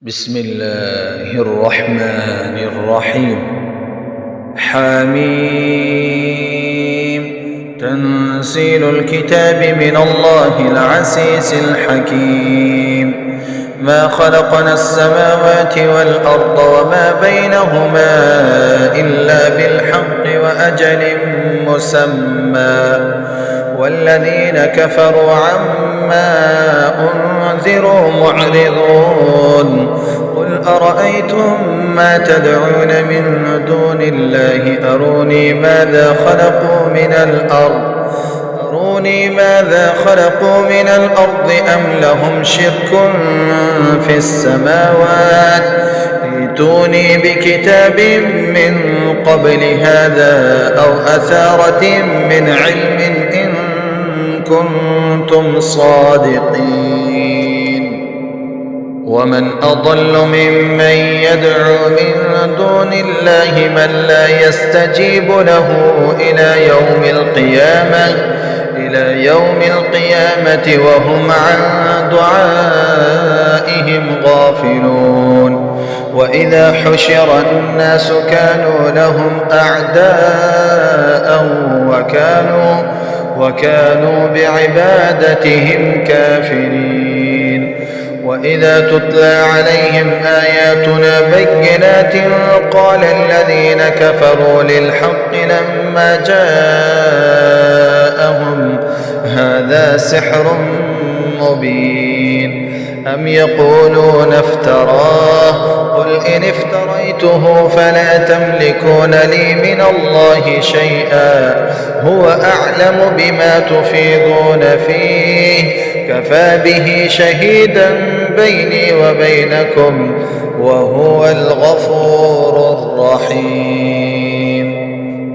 بسم الله الرحمن الرحيم. حميم. تنزيل الكتاب من الله العزيز الحكيم. ما خلقنا السماوات والأرض وما بينهما إلا بالحق وأجل مسمى، والذين كفروا عما أنذروا معرضون. قل أرأيتم ما تدعون من دون الله أروني ماذا خلقوا من الأرض أم لهم شرك في السماوات. ائتوني بكتاب من قبل هذا أو أثارة من علم إن كنتم صادقين. ومن أضل ممن يدعو من دون الله من لا يستجيب له إلى يوم القيامة وهم عن دعائهم غافلون. وإذا حشر الناس كانوا لهم أعداء وكانوا بعبادتهم كافرين. وإذا تتلى عليهم آياتنا بينات قال الذين كفروا للحق لما جاءهم هذا سحر مبين. أم يقولون افتراه قل إن افتريته فلا تملكون لي من الله شيئا هو أعلم بما تفيضون فيه كفى به شهيدا بيني وبينكم وهو الغفور الرحيم.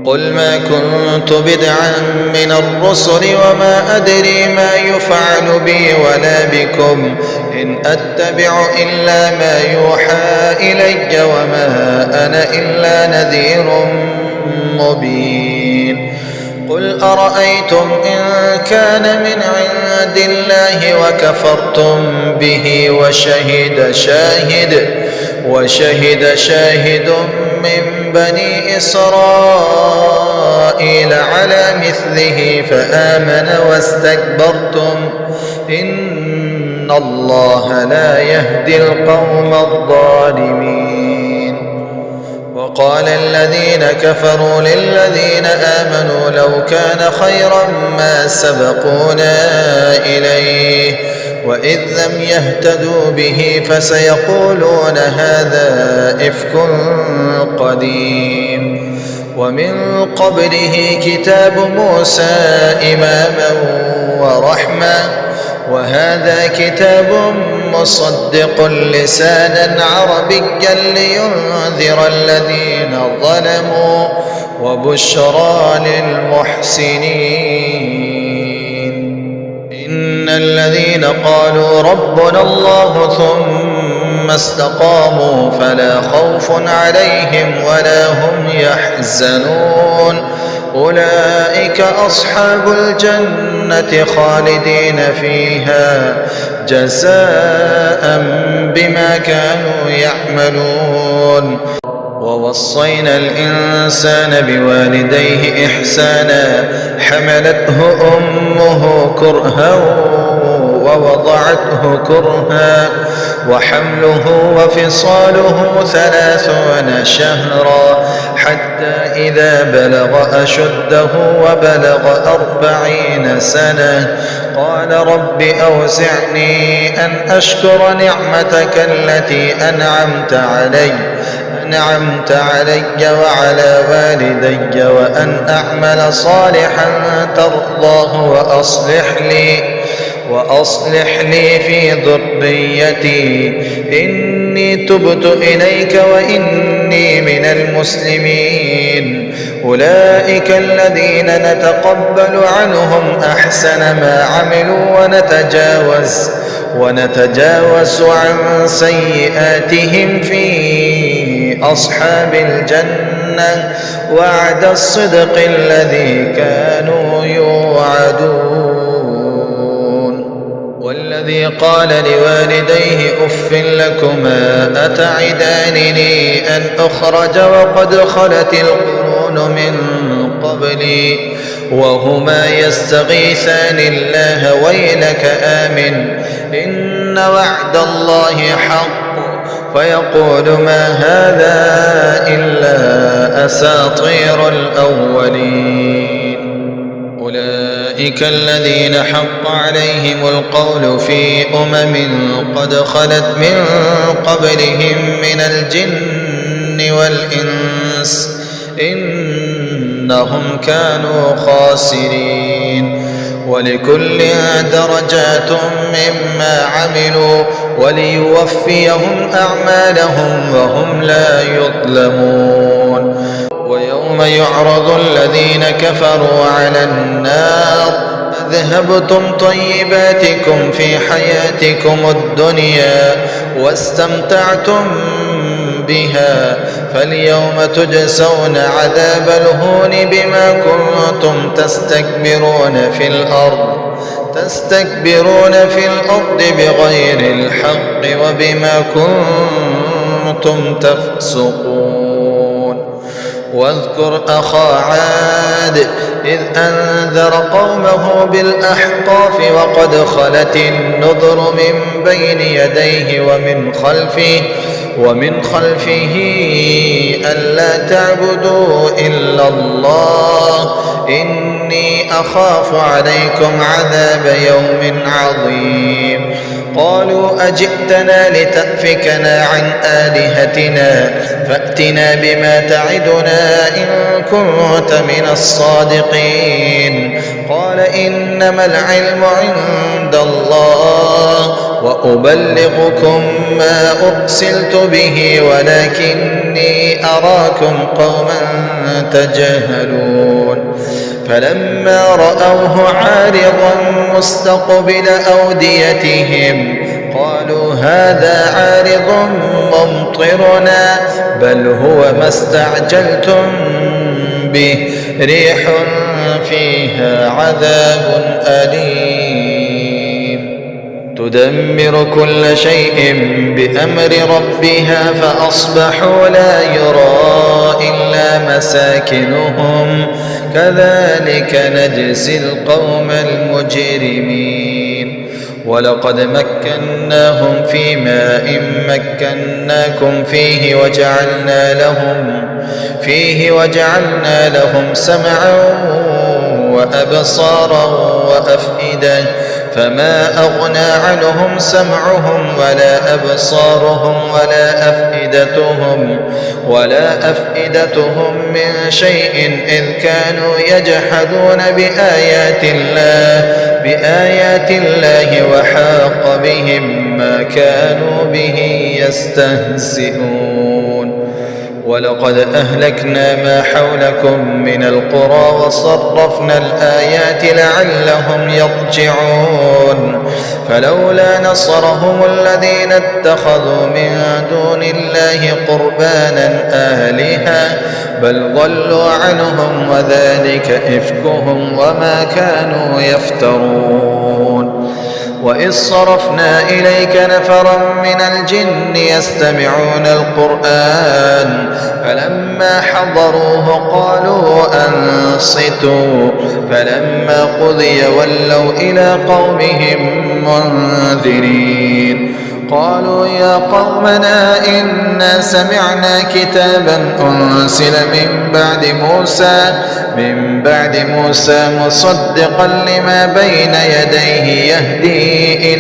قل ما كنت بدعا من الرسل وما أدري ما يفعل بي ولا بكم إن أتبع إلا ما يوحى إلي وما أنا إلا نذير مبين. قل أرأيتم إن كان من عند الله وكفرتم به وشهد شاهد من بني إسرائيل على مثله فآمن واستكبرتم إن الله لا يهدي القوم الظالمين. وقال الذين كفروا للذين آمنوا لو كان خيرا ما سبقونا إليه وإذ لم يهتدوا به فسيقولون هذا إفك قديم. ومن قبله كتاب موسى إماما ورحمة وهذا كتاب مصدق لسانا عربيا لينذر الذين ظلموا وبشرى للمحسنين. إن الذين قالوا ربنا الله ثم استقاموا فلا خوف عليهم ولا هم يحزنون أولئك أصحاب الجنة خالدين فيها جزاء بما كانوا يعملون. ووصينا الإنسان بوالديه إحسانا حملته أمه كرها ووضعته كرها وحمله وفصاله 30 شهرا حتى إذا بلغ أشده وبلغ 40 سنة قال رب أوزعني أن أشكر نعمتك التي أنعمت علي وعلى والدي وأن أعمل صالحا ترضاه وأصلح لي في ذريتي إني تبت إليك وإني من المسلمين. أولئك الذين نتقبل عنهم أحسن ما عملوا ونتجاوز عن سيئاتهم في أصحاب الجنة وعد الصدق الذي كانوا يوعدون. الذي قال لوالديه أف لكما أتعدانني أن أخرج وقد خلت القرون من قبلي وهما يستغيثان الله ويلك آمن إن وعد الله حق فيقول ما هذا إلا أساطير الأولين. أولئك الذين حق عليهم القول في قد خلت من قبلهم من الجن والإنس إنهم كانوا خاسرين. ولكل درجات مما عملوا وليوفيهم أعمالهم وهم لا يظلمون. ويوم يعرض الذين كفروا على النار أذهبتم طيباتكم في حياتكم الدنيا واستمتعتم بها فاليوم تجزون عذاب الهون بما كنتم تستكبرون في الأرض بغير الحق وبما كنتم تفسقون. واذكر أخا عاد إذ أنذر قومه بالأحقاف وقد خلت النذر من بين يديه ومن خلفه ألا تعبدوا إلا الله إني أخاف عليكم عذاب يوم عظيم. قالوا أجئتنا لتأفكنا عن آلهتنا فأتنا بما تعدنا إن كنت من الصادقين. قال إنما العلم عند الله وأبلغكم ما أرسلت به ولكني أراكم قوما تجهلون. فلما رأوه عارضا مستقبل أوديتهم قالوا هذا عارض ممطرنا بل هو ما استعجلتم به ريح فيها عذاب أليم تدمر كل شيء بأمر ربها فأصبحوا لا يرى إلا مساكنهم كذلك نجزي القوم المجرمين. ولقد مكناهم في ماء مكناكم فيه وجعلنا لهم سمعا وأبصارا وأفئدة فما أغنى عنهم سمعهم ولا أبصارهم ولا أفئدتهم من شيء إذ كانوا يجحدون بآيات الله وحاق بهم ما كانوا به يستهزئون. ولقد أهلكنا ما حولكم من القرى وصرفنا الآيات لعلهم يرجعون. فلولا نصرهم الذين اتخذوا من دون الله قربانا آلهة بل ضلوا عنهم وذلك إفكهم وما كانوا يفترون. وإذ صرفنا إليك نفرا من الجن يستمعون القرآن فلما حضروه قالوا أنصتوا فلما قضي ولوا إلى قومهم منذرين. قالوا يا قومنا إنا سمعنا كتابا أنزل من بعد موسى مصدقا لما بين يديه يهدي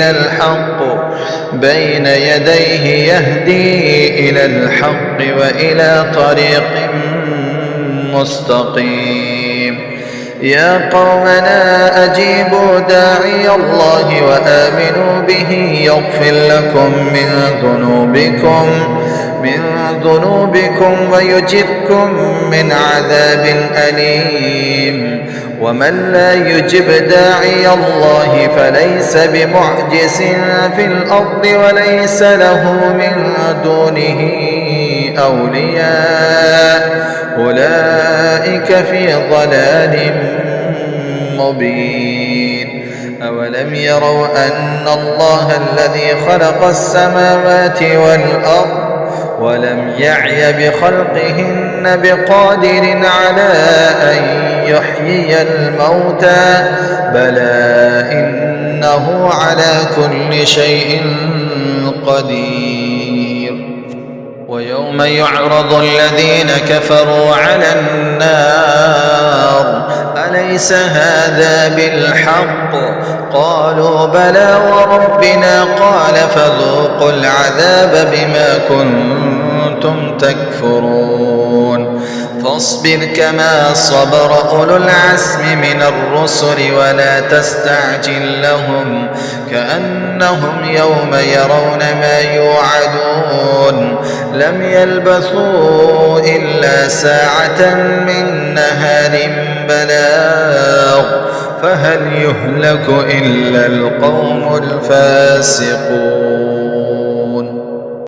إلى الحق وإلى طريق مستقيم. يا قومنا أجيبوا داعي الله وآمنوا به يغفر لكم من ذنوبكم ويجركم من عذاب أليم. ومن لا يجب داعي الله فليس بمعجز في الأرض وليس له من دونه أولياء أولئك في ضلال مبين. أولم يروا أن الله الذي خلق السماوات والأرض ولم يعي بخلقهن بقادر على أن يحيي الموتى بلى إنه على كل شيء قدير. ويوم يعرض الذين كفروا على النار أليس هذا بالحق؟ قالوا بلى وربنا قال فذوقوا العذاب بما كنتم تكفرون. فاصبر كما صبر أولو العزم من الرسل ولا تستعجل لهم كأنهم يوم يرون ما يوعدون لم يلبثوا إلا ساعة من نهار بلاغ فهل يهلك إلا القوم الفاسقون.